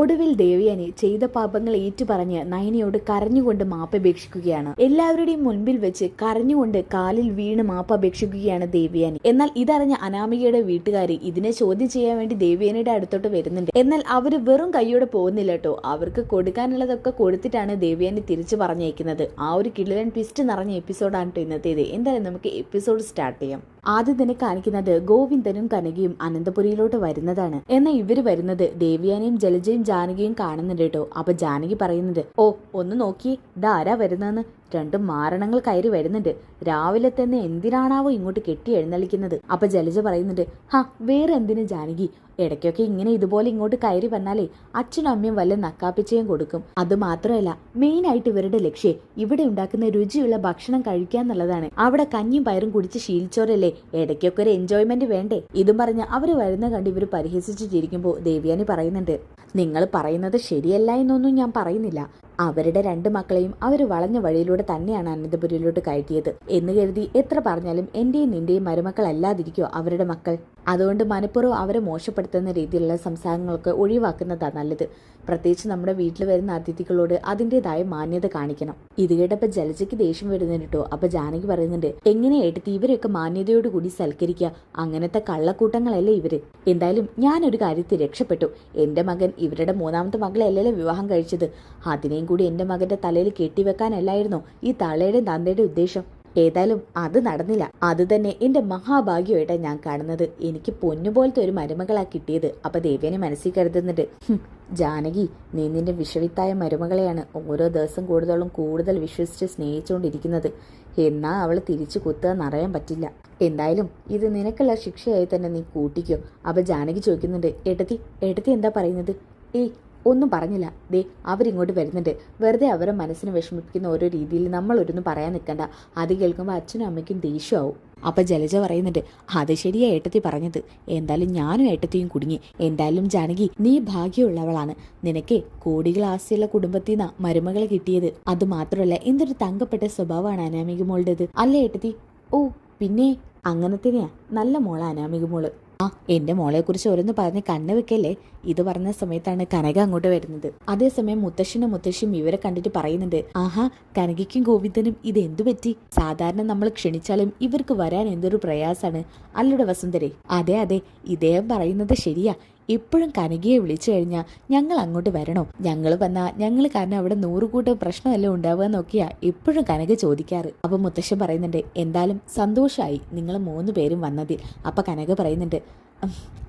ഒടുവിൽ ദേവയാനി ചെയ്ത പാപങ്ങൾ ഏറ്റുപറഞ്ഞ് നയനയോട് കരഞ്ഞുകൊണ്ട് മാപ്പപേക്ഷിക്കുകയാണ്. എല്ലാവരുടെയും മുൻപിൽ വെച്ച് കരഞ്ഞുകൊണ്ട് കാലിൽ വീണ് മാപ്പപേക്ഷിക്കുകയാണ് ദേവയാനി. എന്നാൽ ഇതറിഞ്ഞ അനാമികയുടെ വീട്ടുകാർ ഇതിനെ ചോദ്യം ചെയ്യാൻ വേണ്ടി ദേവയാനിയുടെ അടുത്തോട്ട് വരുന്നുണ്ട്. എന്നാൽ അവര് വെറും കൈയോടെ പോകുന്നില്ല കേട്ടോ. അവർക്ക് കൊടുക്കാനുള്ളതൊക്കെ കൊടുത്തിട്ടാണ് ദേവയാനി തിരിച്ചു പറഞ്ഞയക്കുന്നത്. ആ ഒരു കിടിലൻ ട്വിസ്റ്റ് നിറഞ്ഞ എപ്പിസോഡാണ് കേട്ടോ ഇന്നത്തേത്. എന്തായാലും നമുക്ക് എപ്പിസോഡ് സ്റ്റാർട്ട് ചെയ്യാം. ആദ്യം തന്നെ കാണിക്കുന്നത് ഗോവിന്ദനും കനകയും അനന്തപുരിയിലോട്ട് വരുന്നതാണ്. എന്നാൽ ഇവര് വരുന്നത് ദേവയാനിയും ജലജയും ജാനകിയും കാണുന്നുണ്ട് കേട്ടോ. അപ്പൊ ജാനകി പറയുന്നുണ്ട്, ഓ ഒന്ന് നോക്കി ഇതാരാ വരുന്നതെന്ന്. രണ്ടും മാരണങ്ങൾ കയറി വരുന്നുണ്ട്. രാവിലെ തന്നെ എന്തിനാണാവോ ഇങ്ങോട്ട് കെട്ടി എഴുന്നള്ളിക്കുന്നത്. അപ്പൊ ജലജ പറയുന്നുണ്ട്, ഹാ വേറെ എന്തിനു ജാനകി, ഇടയ്ക്കൊക്കെ ഇങ്ങനെ ഇതുപോലെ ഇങ്ങോട്ട് കയറി വന്നാലേ അച്ഛനും അമ്മയും വല്ല നക്കാപ്പിച്ചയും കൊടുക്കും. അത് മാത്രമല്ല മെയിൻ ആയിട്ട് ഇവരുടെ ലക്ഷ്യം ഇവിടെ ഉണ്ടാക്കുന്ന രുചിയുള്ള ഭക്ഷണം കഴിക്കുക എന്നുള്ളതാണ്. അവിടെ കഞ്ഞിയും പയറും കുടിച്ച് ശീലിച്ചോരല്ലേ, ഇടയ്ക്കൊക്കെ ഒരു എൻജോയ്മെന്റ് വേണ്ടേ. ഇതും പറഞ്ഞ് അവര് വരുന്ന കണ്ട് ഇവർ പരിഹസിച്ചിരിക്കുമ്പോൾ ദേവയാനി പറയുന്നുണ്ട്, നിങ്ങൾ പറയുന്നത് ശരിയല്ല എന്നൊന്നും ഞാൻ പറയുന്നില്ല. അവരുടെ രണ്ട് മക്കളെയും അവർ വളഞ്ഞ വഴിയിലൂടെ തന്നെയാണ് അനന്തപുരിയിലോട്ട് കയറ്റിയത് എന്ന് കരുതി എത്ര പറഞ്ഞാലും എന്റെയും നിന്റെയും മരുമക്കളല്ലാതിരിക്കോ അവരുടെ മക്കൾ. അതുകൊണ്ട് മനഃപൂർവ്വം അവരെ മോശപ്പെടുത്തുന്ന രീതിയിലുള്ള സംസാരങ്ങളൊക്കെ ഒഴിവാക്കുന്നതാണ് നല്ലത്. പ്രത്യേകിച്ച് നമ്മുടെ വീട്ടിൽ വരുന്ന അതിഥികളോട് അതിൻ്റെതായ മാന്യത കാണിക്കണം. ഇത് കേട്ടപ്പോൾ ജലജയ്ക്ക് ദേഷ്യം വരുന്നുണ്ട് കേട്ടോ. അപ്പൊ ജാനകി പറയുന്നുണ്ട്, എങ്ങനെയായിട്ട് ഇവരൊക്കെ മാന്യതയോടുകൂടി സൽക്കരിക്കുക, അങ്ങനത്തെ കള്ളക്കൂട്ടങ്ങളല്ലേ ഇവര്. എന്തായാലും ഞാനൊരു കാര്യത്തിൽ രക്ഷപ്പെട്ടു. എന്റെ മകൻ ഇവരുടെ മൂന്നാമത്തെ മകളെയല്ലേ വിവാഹം കഴിച്ചത്. അതിനെയും കൂടി എന്റെ മകന്റെ തലയിൽ കെട്ടിവെക്കാനല്ലായിരുന്നോ ഈ തള്ളയുടെയും തന്തയുടെ ഉദ്ദേശം. ഏതായാലും അത് നടന്നില്ല. അത് തന്നെ എന്റെ മഹാഭാഗ്യമായിട്ടാണ് ഞാൻ കാണുന്നത്. എനിക്ക് പൊന്നുപോലത്തെ ഒരു മരുമകളാ കിട്ടിയത്. അപ്പൊ ദേവ്യനെ മനസ്സിൽ കരുതുന്നുണ്ട്, ജാനകി നീ നിന്റെ വിഷവിത്തായ മരുമകളെയാണ് ഓരോ ദിവസം കൂടുതൽ വിശ്വസിച്ച് സ്നേഹിച്ചുകൊണ്ടിരിക്കുന്നത്. എന്നാ അവൾ തിരിച്ചു കുത്തുകയെന്നറിയാൻ പറ്റില്ല. എന്തായാലും ഇത് നിനക്കുള്ള ശിക്ഷയായി തന്നെ നീ കൂട്ടിക്കോ. അപ്പൊ ജാനകി ചോദിക്കുന്നുണ്ട്, ഏട്ടത്തി എന്താ പറയുന്നത്? ഏയ് ഒന്നും പറഞ്ഞില്ല. ദേ അവരിങ്ങോട്ട് വരുന്നുണ്ട്. വെറുതെ അവരെ മനസ്സിന് വിഷമിപ്പിക്കുന്ന ഓരോ രീതിയിൽ നമ്മൾ ഒരൊന്നും പറയാൻ നിൽക്കണ്ട. അത് കേൾക്കുമ്പോൾ അച്ഛനും അമ്മയ്ക്കും ദേഷ്യമാവും. അപ്പൊ ജലജ പറയുന്നുണ്ട്, അത് ശരിയാ ഏട്ടത്തി പറഞ്ഞത്. എന്തായാലും ഞാനും ഏട്ടത്തിയും കുടുങ്ങി. എന്തായാലും ജാനകി നീ ഭാഗ്യമുള്ളവളാണ്. നിനക്ക് കോടികൾ ആസ്തിയുള്ള കുടുംബത്തിൽ നിന്നാ മരുമകളെ കിട്ടിയത്. അത് മാത്രമല്ല എന്തൊരു തങ്കപ്പെട്ട സ്വഭാവമാണ് അനാമിക മോളുടേത് അല്ലേ ഏട്ടത്തി? ഓ പിന്നെ അങ്ങനെ തന്നെയാ, നല്ല മോളാ അനാമിക മോള്. ആ എന്റെ മോളെ കുറിച്ച് ഓരോന്ന് പറഞ്ഞ് കണ്ണ് വെക്കല്ലേ. ഇത് പറഞ്ഞ സമയത്താണ് കനക അങ്ങോട്ട് വരുന്നത്. അതേസമയം മുത്തശ്ശനും മുത്തശ്ശിയും ഇവരെ കണ്ടിട്ട് പറയുന്നുണ്ട്, ആഹാ കനകയ്ക്കും ഗോവിന്ദനും ഇത് എന്തു പറ്റി? സാധാരണ നമ്മൾ ക്ഷണിച്ചാലും ഇവർക്ക് വരാൻ എന്തൊരു പ്രയാസാണ് അല്ലുടെ വസുന്ധരെ. അതെ ഇദ്ദേഹം പറയുന്നത് ശരിയാ. ഇപ്പോഴും കനകയെ വിളിച്ചു കഴിഞ്ഞാൽ ഞങ്ങൾ അങ്ങോട്ട് വരണോ? ഞങ്ങൾ വന്നാൽ ഞങ്ങൾ കാരണം അവിടെ 100 കൂട്ടം പ്രശ്നമല്ലോ ഉണ്ടാവുക നോക്കിയാ ഇപ്പോഴും കനക ചോദിക്കാറ്. അപ്പൊ മുത്തശ്ശൻ പറയുന്നുണ്ട്, എന്തായാലും സന്തോഷമായി നിങ്ങൾ 3 പേരും വന്നതിൽ. അപ്പൊ കനക പറയുന്നുണ്ട്,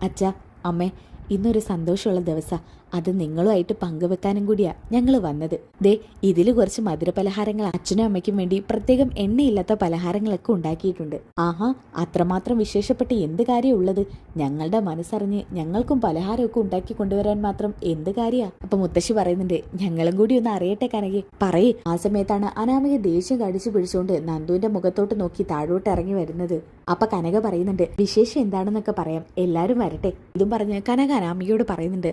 അച്ഛാ അമ്മേ ഇന്നൊരു സന്തോഷമുള്ള ദിവസം, അത് നിങ്ങളുമായിട്ട് പങ്കുവെക്കാനും കൂടിയാ ഞങ്ങൾ വന്നത്. ദേ ഇതിൽ കുറച്ച് മധുരപലഹാരങ്ങൾ അച്ഛനും അമ്മയ്ക്കും വേണ്ടി പ്രത്യേകം എണ്ണയില്ലാത്ത പലഹാരങ്ങളൊക്കെ ഉണ്ടാക്കിയിട്ടുണ്ട്. ആഹാ അത്രമാത്രം വിശേഷപ്പെട്ട എന്ത് കാര്യം ഉള്ളത്? ഞങ്ങളുടെ മനസ്സറിഞ്ഞ് ഞങ്ങൾക്കും പലഹാരമൊക്കെ ഉണ്ടാക്കി കൊണ്ടുവരാൻ മാത്രം എന്ത് കാര്യാ? അപ്പൊ മുത്തശ്ശി പറയുന്നുണ്ട്, ഞങ്ങളും കൂടി ഒന്ന് അറിയട്ടെ കനകെ പറയേ. ആ സമയത്താണ് അനാമിക ദേഷ്യം കടിച്ചു പിടിച്ചുകൊണ്ട് നന്ദുവിന്റെ മുഖത്തോട്ട് നോക്കി താഴോട്ട് ഇറങ്ങി വരുന്നത്. അപ്പൊ കനക പറയുന്നുണ്ട്, വിശേഷം എന്താണെന്നൊക്കെ പറയാം, എല്ലാരും വരട്ടെ. ഇതും പറഞ്ഞ് കനക അനാമികയോട് പറയുന്നുണ്ട്,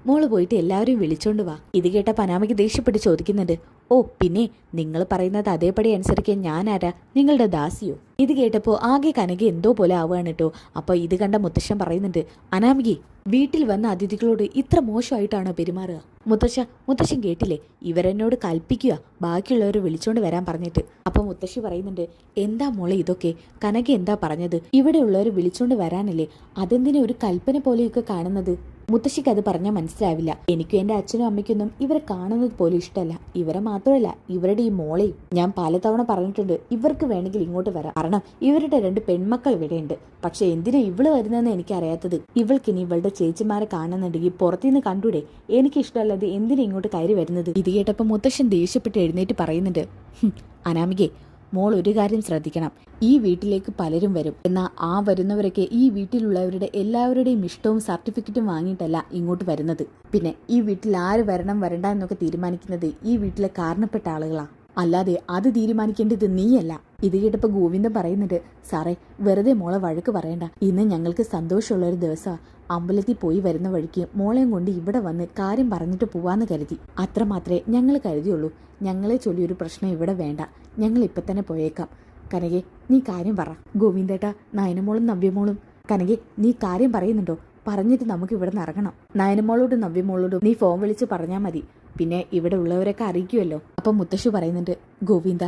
മോള് പോയിട്ട് എല്ലാവരും വിളിച്ചോണ്ട് വാ. ഇത് കേട്ട അനാമിക ദേഷ്യപ്പെട്ട് ചോദിക്കുന്നുണ്ട്, ഓ പിന്നെ നിങ്ങൾ പറയുന്നത് അതേപടി അനുസരിക്കാൻ ഞാൻ ആരാ, നിങ്ങളുടെ ദാസിയോ? ഇത് കേട്ടപ്പോ ആകെ കനക എന്തോ പോലെ ആവുകയാണ് കേട്ടോ. അപ്പൊ ഇത് കണ്ട മുത്തശ്ശൻ പറയുന്നുണ്ട്, അനാമികെ വീട്ടിൽ വന്ന അതിഥികളോട് ഇത്ര മോശമായിട്ടാണോ പെരുമാറുക? മുത്തശ്ശൻ കേട്ടില്ലേ, ഇവരെന്നോട് കൽപ്പിക്കുക ബാക്കിയുള്ളവരെ വിളിച്ചോണ്ട് വരാൻ പറഞ്ഞിട്ട്. അപ്പൊ മുത്തശ്ശി പറയുന്നുണ്ട്, എന്താ മോളെ ഇതൊക്കെ? കനക എന്താ പറഞ്ഞത്? ഇവിടെ ഉള്ളവരെ വിളിച്ചോണ്ട് വരാനല്ലേ, അതെന്തിനെ ഒരു കൽപ്പന പോലെയൊക്കെ കാണുന്നത്? മുത്തശ്ശിക്ക് അത് പറഞ്ഞാൽ മനസ്സിലാവില്ല. എനിക്കും എന്റെ അച്ഛനും അമ്മയ്ക്കൊന്നും ഇവരെ കാണുന്നത് പോലും ഇഷ്ടമല്ല. ഇവരെ മാത്രമല്ല ഇവരുടെ ഈ മോളെയും ഞാൻ പലതവണ പറഞ്ഞിട്ടുണ്ട്, ഇവർക്ക് വേണമെങ്കിൽ ഇങ്ങോട്ട് വരാം. കാരണം ഇവരുടെ 2 പെൺമക്കൾ ഇവിടെയുണ്ട്. പക്ഷെ എന്തിനാ ഇവള് വരുന്നതെന്ന് എനിക്കറിയാത്തത്. ഇവൾക്കിനി ഇവളുടെ ചേച്ചിമാരെ കാണുന്നുണ്ടെങ്കിൽ പുറത്തുനിന്ന് കണ്ടൂടെ? എനിക്കിഷ്ടമല്ലാതെ എന്തിനാ ഇങ്ങോട്ട് കയറി വരുന്നത്? ഇത് കേട്ടപ്പോൾ മുത്തശ്ശൻ ദേഷ്യപ്പെട്ട് എഴുന്നേറ്റ് പറയുന്നുണ്ട്, അനാമികെ മോൾ ഒരു കാര്യം ശ്രദ്ധിക്കണം. ഈ വീട്ടിലേക്ക് പലരും വരും. എന്നാൽ ആ വരുന്നവരൊക്കെ ഈ വീട്ടിലുള്ളവരുടെ എല്ലാവരുടെയും ഇഷ്ടവും സർട്ടിഫിക്കറ്റും വാങ്ങിയിട്ടല്ല ഇങ്ങോട്ട് വരുന്നത്. പിന്നെ ഈ വീട്ടിൽ ആര് വരണം വരണ്ട എന്നൊക്കെ തീരുമാനിക്കുന്നത് ഈ വീട്ടിലെ കാരണപ്പെട്ട ആളുകളാ. അല്ലാതെ അത് തീരുമാനിക്കേണ്ടത് നീയല്ല. ഇത് കേട്ടപ്പോൾ ഗോവിന്ദൻ പറയുന്നുണ്ട്, സാറേ വെറുതെ മോളെ വഴക്ക് പറയണ്ട. ഇന്ന് ഞങ്ങൾക്ക് സന്തോഷമുള്ളൊരു ദിവസമാണ്. അമ്പലത്തിൽ പോയി വരുന്ന വഴിക്ക് മോളെയും കൊണ്ട് ഇവിടെ വന്ന് കാര്യം പറഞ്ഞിട്ട് പോവാന്ന് കരുതി. അത്രമാത്രമേ ഞങ്ങൾ കരുതിയുള്ളൂ. ഞങ്ങളെ ചൊല്ലിയൊരു പ്രശ്നം ഇവിടെ വേണ്ട. ഞങ്ങൾ ഇപ്പം തന്നെ പോയേക്കാം. കനകെ നീ കാര്യം പറ. ഗോവിന്ദേട്ടാ, നയനമോളും നവ്യമോളും. കനകെ നീ കാര്യം പറയുന്നുണ്ടോ? പറഞ്ഞിട്ട് നമുക്ക് ഇവിടെ നിന്ന് ഇറങ്ങണം. നയനമോളോടും നവ്യമോളോടും നീ ഫോൺ വിളിച്ച് പറഞ്ഞാൽ മതി, പിന്നെ ഇവിടെ ഉള്ളവരൊക്കെ അറിയിക്കുമല്ലോ. അപ്പം മുത്തശ്ശി പറയുന്നുണ്ട്, ഗോവിന്ദ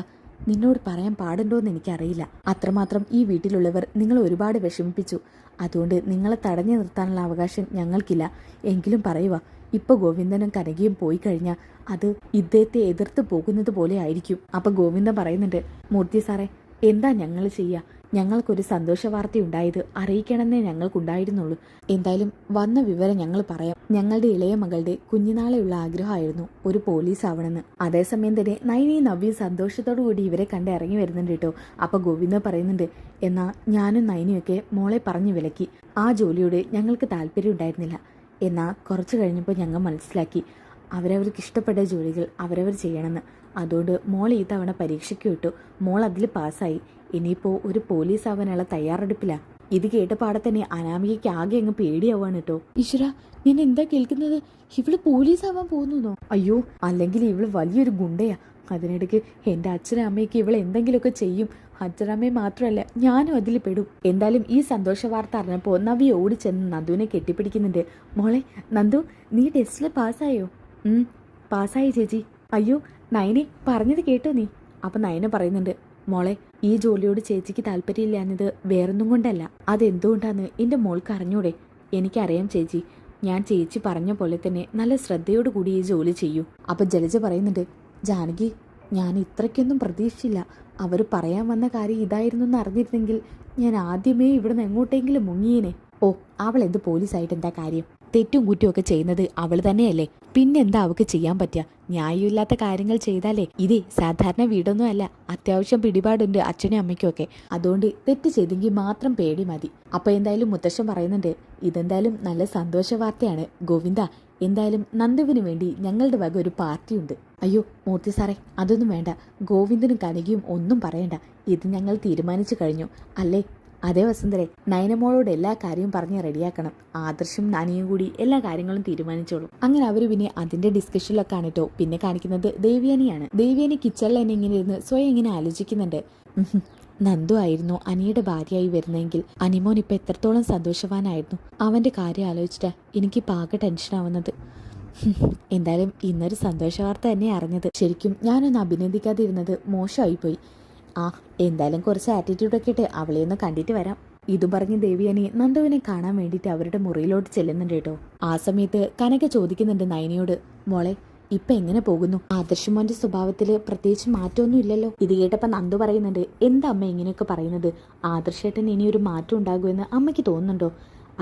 നിന്നോട് പറയാൻ പാടുണ്ടോയെന്ന് എനിക്കറിയില്ല. അത്രമാത്രം ഈ വീട്ടിലുള്ളവർ നിങ്ങളെ ഒരുപാട് വിഷമിപ്പിച്ചു. അതുകൊണ്ട് നിങ്ങളെ തടഞ്ഞു നിർത്താനുള്ള അവകാശം ഞങ്ങൾക്കില്ല. എങ്കിലും പറയുക, ഇപ്പോൾ ഗോവിന്ദനും കനകയും പോയി കഴിഞ്ഞാൽ അത് ഇദ്ദേഹത്തെ എതിർത്ത് പോകുന്നത് പോലെ ആയിരിക്കും. അപ്പം ഗോവിന്ദൻ പറയുന്നുണ്ട്, മൂർത്തി സാറേ എന്താ ഞങ്ങൾ ചെയ്യുക? ഞങ്ങൾക്കൊരു സന്തോഷ വാർത്തയുണ്ടായത് അറിയിക്കണമെന്നേ ഞങ്ങൾക്കുണ്ടായിരുന്നുള്ളൂ. എന്തായാലും വന്ന വിവരം ഞങ്ങൾ പറയാം. ഞങ്ങളുടെ ഇളയ മകളുടെ കുഞ്ഞുനാളെയുള്ള ആഗ്രഹമായിരുന്നു ഒരു പോലീസ് ആവണമെന്ന്. അതേസമയം തന്നെ നയനയും നവ്യയും സന്തോഷത്തോടു കൂടി ഇവരെ കണ്ട് ഇറങ്ങി വരുന്നുണ്ട് കേട്ടോ. അപ്പോൾ ഗോവിന്ദ പറയുന്നുണ്ട്, എന്നാൽ ഞാനും നയനയൊക്കെ മോളെ പറഞ്ഞു വിലക്കി. ആ ജോലിയോട് ഞങ്ങൾക്ക് താല്പര്യം ഉണ്ടായിരുന്നില്ല. എന്നാൽ കുറച്ച് കഴിഞ്ഞപ്പോൾ ഞങ്ങൾ മനസ്സിലാക്കി അവരവർക്ക് ഇഷ്ടപ്പെട്ട ജോലികൾ അവരവർ ചെയ്യണമെന്ന്. അതുകൊണ്ട് മോൾ ഈ തവണ പരീക്ഷയ്ക്ക് വിട്ടു. മോൾ അതിൽ പാസ്സായി. ഇനിയിപ്പോൾ ഒരു പോലീസ് ആവാനുള്ള തയ്യാറെടുപ്പിലാണ്. ഇത് കേട്ട പാടെ തന്നെ അനാമികയ്ക്ക് ആകെ അങ്ങ് പേടിയാവാണ് കേട്ടോ. ഈശ്വര, ഞാൻ എന്താ കേൾക്കുന്നത്? ഇവള് പോലീസ് ആവാൻ പോകുന്നോ? അയ്യോ, അല്ലെങ്കിൽ ഇവള് വലിയൊരു ഗുണ്ടയാ. അതിനിടയ്ക്ക് എൻ്റെ അച്ഛനും അമ്മയ്ക്ക് ഇവൾ എന്തെങ്കിലുമൊക്കെ ചെയ്യും. അച്ഛനമ്മയെ മാത്രമല്ല ഞാനും അതിൽ പെടും. എന്തായാലും ഈ സന്തോഷ വാർത്ത അറിഞ്ഞപ്പോൾ നവ്യ ഓടിച്ചെന്ന് നന്ദുവിനെ കെട്ടിപ്പിടിക്കുന്നുണ്ട്. മോളെ നന്ദു, നീ ടെസ്റ്റിൽ പാസ്സായോ? പാസ്സായി ചേച്ചി. അയ്യോ നയനെ പറഞ്ഞത് കേട്ടോ നീ? അപ്പം നയന പറയുന്നുണ്ട്, മോളെ ഈ ജോലിയോട് ചേച്ചിക്ക് താല്പര്യമില്ലാഞ്ഞത് വേറൊന്നും കൊണ്ടല്ല. അതെന്തുകൊണ്ടാന്ന് എൻ്റെ മോൾക്ക് അറിഞ്ഞൂടെ? എനിക്കറിയാം ചേച്ചി. ഞാൻ ചേച്ചി പറഞ്ഞ പോലെ തന്നെ നല്ല ശ്രദ്ധയോട് കൂടി ഈ ജോലി ചെയ്യൂ. അപ്പം ജലജ പറയുന്നുണ്ട്, ജാനകി ഞാൻ ഇത്രയ്ക്കൊന്നും പ്രതീക്ഷിച്ചില്ല. അവർ പറയാൻ വന്ന കാര്യം ഇതായിരുന്നു എന്ന് അറിഞ്ഞിരുന്നെങ്കിൽ ഞാൻ ആദ്യമേ ഇവിടുന്ന് എങ്ങോട്ടെങ്കിലും മുങ്ങിയേനെ. ഓ, അവൾ എന്ത് പോലീസായിട്ട് എന്താ കാര്യം? തെറ്റും കുറ്റവും ഒക്കെ ചെയ്യുന്നത് അവൾ തന്നെയല്ലേ? പിന്നെന്താ അവൾക്ക് ചെയ്യാൻ പറ്റുക? ന്യായമില്ലാത്ത കാര്യങ്ങൾ ചെയ്താലേ. ഇതേ സാധാരണ വീടൊന്നും അല്ല, അത്യാവശ്യം പിടിപാടുണ്ട് അച്ഛനും അമ്മയ്ക്കും ഒക്കെ. അതുകൊണ്ട് തെറ്റ് ചെയ്തെങ്കിൽ മാത്രം പേടി മതി. അപ്പോൾ എന്തായാലും മുത്തശ്ശൻ പറയുന്നുണ്ട്, ഇതെന്തായാലും നല്ല സന്തോഷ വാർത്തയാണ് ഗോവിന്ദ. എന്തായാലും നന്ദുവിന് വേണ്ടി ഞങ്ങളുടെ വക ഒരു പാർട്ടിയുണ്ട്. അയ്യോ മൂർത്തി സാറേ, അതൊന്നും വേണ്ട. ഗോവിന്ദനും കനകയും ഒന്നും പറയണ്ട. ഇത് ഞങ്ങൾ തീരുമാനിച്ചു കഴിഞ്ഞു അല്ലേ? അതേ വസുന്ധരെ, നയനമോളോട് എല്ലാ കാര്യവും പറഞ്ഞ് റെഡിയാക്കണം. ആദർശും നാനിയും കൂടി എല്ലാ കാര്യങ്ങളും തീരുമാനിച്ചോളൂ. അങ്ങനെ അവർ പിന്നെ അതിന്റെ ഡിസ്കഷനിലൊക്കെ ആണ് കേട്ടോ. പിന്നെ കാണിക്കുന്നത് ദേവ്യാനിയാണ്. ദേവ്യാനി കിച്ചണിൽ തന്നെ ഇങ്ങനെ ഇരുന്ന് സ്വയം ഇങ്ങനെ ആലോചിക്കുന്നുണ്ട്. നന്ദു ആയിരുന്നു അനിയുടെ ഭാര്യയായി വരുന്നെങ്കിൽ അനിമോൻ ഇപ്പം എത്രത്തോളം സന്തോഷവാനായിരുന്നു. അവന്റെ കാര്യം ആലോചിച്ചിട്ടാ എനിക്ക് പാക ടെൻഷനാവുന്നത്. എന്തായാലും ഇന്നൊരു സന്തോഷ വാർത്ത തന്നെ അറിഞ്ഞത്. ശരിക്കും ഞാനൊന്ന് അഭിനന്ദിക്കാതിരുന്നത് മോശമായിപ്പോയി. എന്തായാലും കുറച്ച് ആറ്റിറ്റ്യൂഡൊക്കെ ഇട്ട് അവളെ ഒന്ന് കണ്ടിട്ട് വരാം. ഇതും പറഞ്ഞ് ദേവിയാനി നന്ദുവിനെ കാണാൻ വേണ്ടിയിട്ട് അവരുടെ മുറിയിലോട്ട് ചെല്ലുന്നുണ്ട് കേട്ടോ. ആ സമയത്ത് കനക ചോദിക്കുന്നുണ്ട് നയനിയോട്, മോളെ ഇപ്പൊ എങ്ങനെ പോകുന്നു? ആദർശമോന്റെ സ്വഭാവത്തില് പ്രത്യേകിച്ച് മാറ്റമൊന്നും ഇല്ലല്ലോ. ഇത് കേട്ടപ്പോൾ നന്ദു പറയുന്നുണ്ട്, എന്താ അമ്മ ഇങ്ങനെയൊക്കെ പറയുന്നത്? ആദർശേട്ടൻ ഇനിയൊരു മാറ്റം ഉണ്ടാകുമെന്ന് അമ്മയ്ക്ക് തോന്നുന്നുണ്ടോ?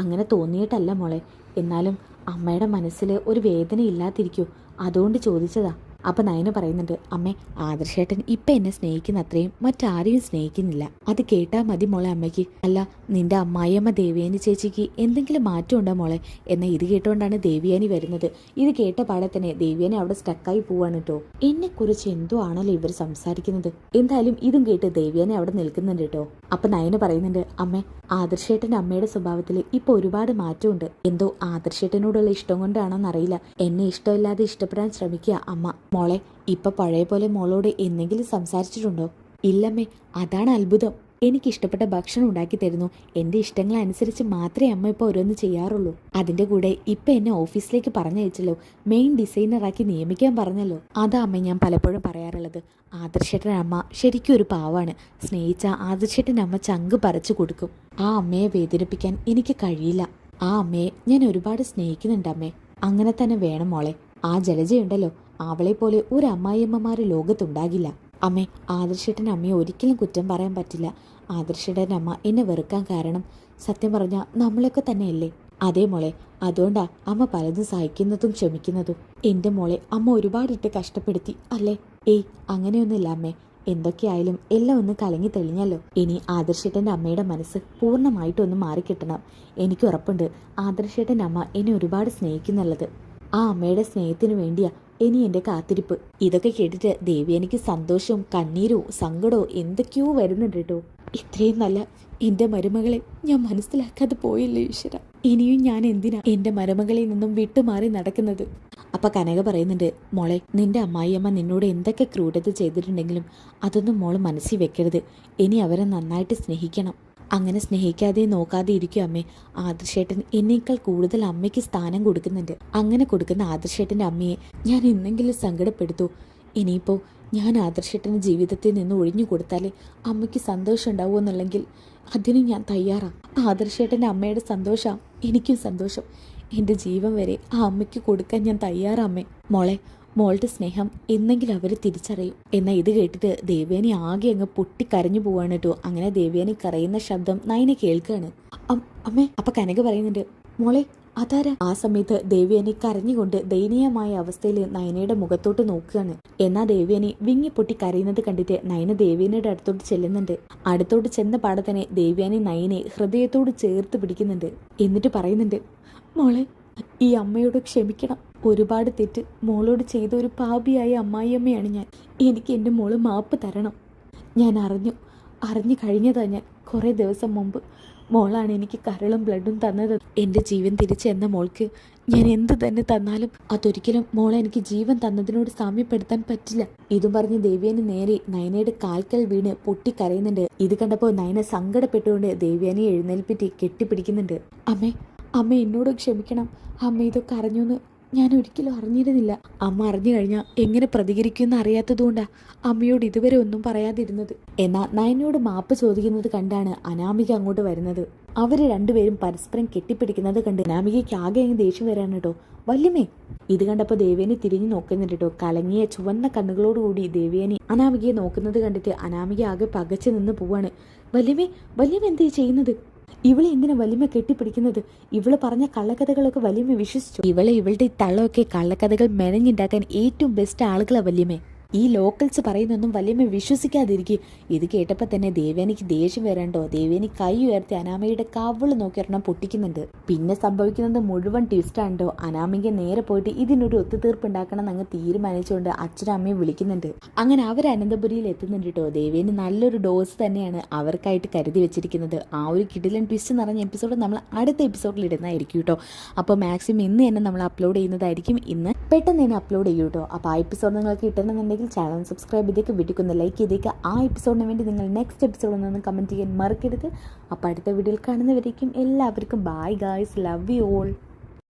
അങ്ങനെ തോന്നിയിട്ടല്ല മോളെ, എന്നാലും അമ്മയുടെ മനസ്സിൽ ഒരു വേദന ഇല്ലാതിരിക്കൂ, അതുകൊണ്ട് ചോദിച്ചതാ. അപ്പം നയന പറയുന്നുണ്ട്, അമ്മേ ആദർശേട്ടൻ ഇപ്പം എന്നെ സ്നേഹിക്കുന്ന അത്രയും മറ്റാരെയും സ്നേഹിക്കുന്നില്ല. അത് കേട്ടാൽ മതി മോളെ അമ്മയ്ക്ക്. അല്ല നിന്റെ അമ്മായിയമ്മ ദേവയാനി ചേച്ചിക്ക് എന്തെങ്കിലും മാറ്റം ഉണ്ടോ മോളെ? എന്നാൽ ഇത് കേട്ടുകൊണ്ടാണ് ദേവയാനി വരുന്നത്. ഇത് കേട്ട പാടെ തന്നെ ദേവയാനി അവിടെ സ്റ്റക്കായി പോവാണ് കേട്ടോ. എന്നെക്കുറിച്ച് എന്തോ ആണല്ലോ ഇവർ സംസാരിക്കുന്നത്. എന്തായാലും ഇതും കേട്ട് ദേവയാനി അവിടെ നിൽക്കുന്നുണ്ട് കേട്ടോ. അപ്പം നയന പറയുന്നുണ്ട്, അമ്മേ ആദർശേട്ടൻ്റെ അമ്മയുടെ സ്വഭാവത്തിൽ ഇപ്പോൾ ഒരുപാട് മാറ്റമുണ്ട്. എന്തോ ആദർശേട്ടനോടുള്ള ഇഷ്ടം കൊണ്ടാണോന്നറിയില്ല, എന്നെ ഇഷ്ടമില്ലാതെ ഇഷ്ടപ്പെടാൻ ശ്രമിക്കുക അമ്മ. മോളെ ഇപ്പൊ പഴയ പോലെ മോളോട് എന്തെങ്കിലും സംസാരിച്ചിട്ടുണ്ടോ? ഇല്ലമ്മേ, അതാണ് അത്ഭുതം. എനിക്ക് ഇഷ്ടപ്പെട്ട ഭക്ഷണം ഉണ്ടാക്കി തരുന്നു. എൻ്റെ ഇഷ്ടങ്ങളനുസരിച്ച് മാത്രമേ അമ്മ ഇപ്പോൾ ഓരോന്ന് ചെയ്യാറുള്ളൂ. അതിൻ്റെ കൂടെ ഇപ്പം എന്നെ ഓഫീസിലേക്ക് പറഞ്ഞയച്ചല്ലോ, മെയിൻ ഡിസൈനറാക്കി നിയമിക്കാൻ പറഞ്ഞല്ലോ. അതാ അമ്മ ഞാൻ പലപ്പോഴും പറയാറുള്ളത്. ആദർശേട്ടൻ അമ്മ ശരിക്കും ഒരു പാവാണ്. സ്നേഹിച്ച ആദർശേട്ടൻ അമ്മ ചങ്ക് പറിച്ചു കൊടുക്കും. ആ അമ്മയെ വേദനിപ്പിക്കാൻ എനിക്ക് കഴിയില്ല. ആ അമ്മയെ ഞാൻ ഒരുപാട് സ്നേഹിക്കുന്നുണ്ട് അമ്മേ. അങ്ങനെ തന്നെ വേണം മോളെ. ആ ജലജയുണ്ടല്ലോ, അവളെ പോലെ ഒരു അമ്മായിയമ്മമാർ ലോകത്തുണ്ടാകില്ല. അമ്മേ ആദർശേട്ടൻ അമ്മയെ ഒരിക്കലും കുറ്റം പറയാൻ പറ്റില്ല. ആദർശേട്ടൻ അമ്മ എന്നെ വെറുക്കാൻ കാരണം സത്യം പറഞ്ഞാൽ നമ്മളൊക്കെ തന്നെയല്ലേ? അതേ മോളെ, അതുകൊണ്ടാ അമ്മ പലതും സഹിക്കുന്നതും ക്ഷമിക്കുന്നതും. എൻ്റെ മോളെ അമ്മ ഒരുപാടിട്ട് കഷ്ടപ്പെടുത്തി അല്ലേ? ഏയ് അങ്ങനെയൊന്നുമില്ല അമ്മേ. എന്തൊക്കെയായാലും എല്ലാം ഒന്ന് കലങ്ങി തെളിഞ്ഞല്ലോ. ഇനി ആദർശേട്ടൻ്റെ അമ്മയുടെ മനസ്സ് പൂർണ്ണമായിട്ടൊന്ന് മാറിക്കിട്ടണം. എനിക്ക് ഉറപ്പുണ്ട് ആദർശേട്ടൻ്റെ അമ്മ എന്നെ ഒരുപാട് സ്നേഹിക്കുന്നുള്ളത്. ആ അമ്മയുടെ സ്നേഹത്തിന് വേണ്ടിയാ ഇനി എൻ്റെ കാത്തിരിപ്പ്. ഇതൊക്കെ കേട്ടിട്ട് ദേവി എനിക്ക് സന്തോഷവും കണ്ണീരും സങ്കടവും എന്തൊക്കെയോ വരുന്നുണ്ട് കേട്ടോ. ഇത്രയും നല്ല എൻ്റെ മരുമകളെ ഞാൻ മനസ്സിലാക്കാതെ പോയില്ലേ ഈശ്വര. ഇനിയും ഞാൻ എന്തിനാ എൻ്റെ മരുമകളിൽ നിന്നും വിട്ടുമാറി നടക്കുന്നത്? അപ്പൊ കനക പറയുന്നുണ്ട്, മോളെ നിന്റെ അമ്മായിയമ്മ നിന്നോട് എന്തൊക്കെ ക്രൂരത ചെയ്തിട്ടുണ്ടെങ്കിലും അതൊന്നും മോള് മനസ്സിൽ വെക്കരുത്. ഇനി അവരെ നന്നായിട്ട് സ്നേഹിക്കണം. അങ്ങനെ സ്നേഹിക്കാതെയും നോക്കാതെ ഇരിക്കും അമ്മേ. ആദർശേട്ടൻ എന്നേക്കാൾ കൂടുതൽ അമ്മയ്ക്ക് സ്ഥാനം കൊടുക്കുന്നുണ്ട്. അങ്ങനെ കൊടുക്കുന്ന ആദർശേട്ടൻ്റെ അമ്മയെ ഞാൻ എന്തെങ്കിലും സങ്കടപ്പെടുത്തൂ? ഇനിയിപ്പോൾ ഞാൻ ആദർശേട്ടൻ്റെ ജീവിതത്തിൽ നിന്ന് ഒഴിഞ്ഞു കൊടുത്താലേ അമ്മയ്ക്ക് സന്തോഷം ഉണ്ടാവുമോ എന്നുണ്ടെങ്കിൽ അതിന് ഞാൻ തയ്യാറാണ്. ആദർശേട്ടൻ്റെ അമ്മയുടെ സന്തോഷമാണ് എനിക്കും സന്തോഷം. എൻ്റെ ജീവൻ വരെ ആ അമ്മയ്ക്ക് കൊടുക്കാൻ ഞാൻ തയ്യാറാമ്മേ. മോളെ, മോളുടെ സ്നേഹം എന്നെങ്കിലും അവർ തിരിച്ചറിയും. എന്നാൽ ഇത് കേട്ടിട്ട് ദേവയാനി ആകെ അങ്ങ് പൊട്ടിക്കരഞ്ഞു പോവാണ് കേട്ടോ. അങ്ങനെ ദേവയാനി കരയുന്ന ശബ്ദം നയന കേൾക്കുകയാണ്. അമ്മേ, അപ്പൊ കനക പറയുന്നുണ്ട്, മോളെ അതാരാ? ആ സമയത്ത് ദേവയാനി കരഞ്ഞുകൊണ്ട് ദയനീയമായ അവസ്ഥയിൽ നയനയുടെ മുഖത്തോട്ട് നോക്കുകയാണ്. എന്നാൽ ദേവയാനി വിങ്ങിപ്പൊട്ടി കരയുന്നത് കണ്ടിട്ട് നയന ദേവയാനിയുടെ അടുത്തോട്ട് ചെല്ലുന്നുണ്ട്. അടുത്തോട്ട് ചെന്ന പാടെ തന്നെ ദേവയാനി നയനെ ഹൃദയത്തോട് ചേർത്ത് പിടിക്കുന്നുണ്ട്. എന്നിട്ട് പറയുന്നുണ്ട്, മോളെ ഈ അമ്മയോട് ക്ഷമിക്കണം. ഒരുപാട് തെറ്റ് മോളോട് ചെയ്ത ഒരു പാപിയായ അമ്മായിയമ്മയാണ് ഞാൻ. എനിക്ക് എൻ്റെ മോള് മാപ്പ് തരണം. ഞാൻ അറിഞ്ഞു കഴിഞ്ഞതാ. ഞാൻ കുറേ ദിവസം മുമ്പ് മോളാണ് എനിക്ക് കരളും ബ്ലഡും തന്നത്. എൻ്റെ ജീവൻ തിരിച്ച് എന്ന മോൾക്ക് ഞാൻ എന്ത് തന്നെ തന്നാലും അതൊരിക്കലും മോളെ എനിക്ക് ജീവൻ തന്നതിനോട് സാമ്യപ്പെടുത്താൻ പറ്റില്ല. ഇതും പറഞ്ഞ് ദേവയാനി നേരെ നയനയുടെ കാൽക്കൽ വീണ് പൊട്ടിക്കരയുന്നുണ്ട്. ഇത് കണ്ടപ്പോൾ നയന സങ്കടപ്പെട്ടുകൊണ്ട് ദേവയാനിയെ എഴുന്നേൽപ്പിറ്റി കെട്ടിപ്പിടിക്കുന്നുണ്ട്. അമ്മ എന്നോട് ക്ഷമിക്കണം. അമ്മ ഇതൊക്കെ അറിഞ്ഞൂന്ന് ഞാൻ ഒരിക്കലും അറിഞ്ഞിരുന്നില്ല. അമ്മ അറിഞ്ഞു കഴിഞ്ഞാൽ എങ്ങനെ പ്രതികരിക്കുമെന്ന് അറിയാത്തതുകൊണ്ടാണ് അമ്മയോട് ഇതുവരെ ഒന്നും പറയാതിരുന്നത്. എന്നാൽ നയനയോട് മാപ്പ് ചോദിക്കുന്നത് കണ്ടാണ് അനാമിക അങ്ങോട്ട് വരുന്നത്. അവർ രണ്ടുപേരും പരസ്പരം കെട്ടിപ്പിടിക്കുന്നത് കണ്ട് അനാമികയ്ക്ക് ആകെ അങ്ങ് ദേഷ്യം വരാണ് കേട്ടോ. വല്യമ്മേ! ഇത് കണ്ടപ്പോൾ ദേവയാനി തിരിഞ്ഞു നോക്കുന്നുണ്ട് കേട്ടോ. കലങ്ങിയ ചുവന്ന കണ്ണുകളോടുകൂടി ദേവയാനി അനാമികയെ നോക്കുന്നത് കണ്ടിട്ട് അനാമിക ആകെ പകച്ചു നിന്ന് പോവാണ്. വല്യമ്മ എന്തേ ചെയ്യുന്നത്? ഇവളെ എന്തിനാ വല്യമ്മ കെട്ടിപ്പിടിക്കുന്നത്? ഇവള് പറഞ്ഞ കള്ളക്കഥകളൊക്കെ വല്യമ്മ വിശ്വസിച്ചു. ഇവളുടെ തള്ളമൊക്കെ കള്ളക്കഥകൾ മെനഞ്ഞുണ്ടാക്കാൻ ഏറ്റവും ബെസ്റ്റ് ആളുകളാ വല്യമ്മേ. ഈ ലോക്കൽസ് പറയുന്നൊന്നും വല്യമ്മ വിശ്വസിക്കാതിരിക്കും. ഇത് കേട്ടപ്പോൾ തന്നെ ദേവയാനിക്ക് ദേഷ്യം വരാണ്ടോ. ദേവയാനി കൈ ഉയർത്തി അനാമികയുടെ കവിള് നോക്കി ഒരെണ്ണം പൊട്ടിക്കുന്നുണ്ട്. പിന്നെ സംഭവിക്കുന്നത് മുഴുവൻ ട്വിസ്റ്റാണ്ടോ. അനാമിക നേരെ പോയിട്ട് ഇതിനൊരു ഒത്തുതീർപ്പ് ഉണ്ടാക്കണം എന്നങ്ങ് തീരുമാനിച്ചുകൊണ്ട് അച്ഛനും അമ്മയും വിളിക്കുന്നുണ്ട്. അങ്ങനെ അവർ അനന്തപുരിയിൽ എത്തുന്നുണ്ട് കേട്ടോ. ദേവയാനി നല്ലൊരു ഡോസ് തന്നെയാണ് അവർക്കായിട്ട് കരുതി വെച്ചിരിക്കുന്നത്. ആ ഒരു കിടിലൻ ട്വിസ്റ്റ് നിറഞ്ഞ എപ്പിസോഡ് നമ്മൾ അടുത്ത എപ്പിസോഡിൽ ഇടുന്നതായിരിക്കും കേട്ടോ. അപ്പോൾ മാക്സിമം ഇന്ന് തന്നെ നമ്മൾ അപ്ലോഡ് ചെയ്യുന്നതായിരിക്കും. ഇന്ന് പെട്ടെന്ന് തന്നെ അപ്ലോഡ് ചെയ്യൂ കേട്ടോ. അപ്പോൾ ആ എപ്പിസോഡ് നിങ്ങൾക്ക് കിട്ടണമെന്നുണ്ടെങ്കിൽ ചാനൽ സബ്സ്ക്രൈബ് ചെയ്തേക്ക്, വീട്ടിൽ ലൈക്ക് ചെയ്തേക്ക്. ആ എപ്പിസോഡിന് വേണ്ടി നിങ്ങൾ നെക്സ്റ്റ് എപ്പിസോഡിൽ നിന്ന് കമൻറ്റ് ചെയ്യാൻ മറക്കരുത്. അപ്പോൾ അടുത്ത വീഡിയോയിൽ കാണുന്നവരേക്കും എല്ലാവർക്കും bye guys, love you all.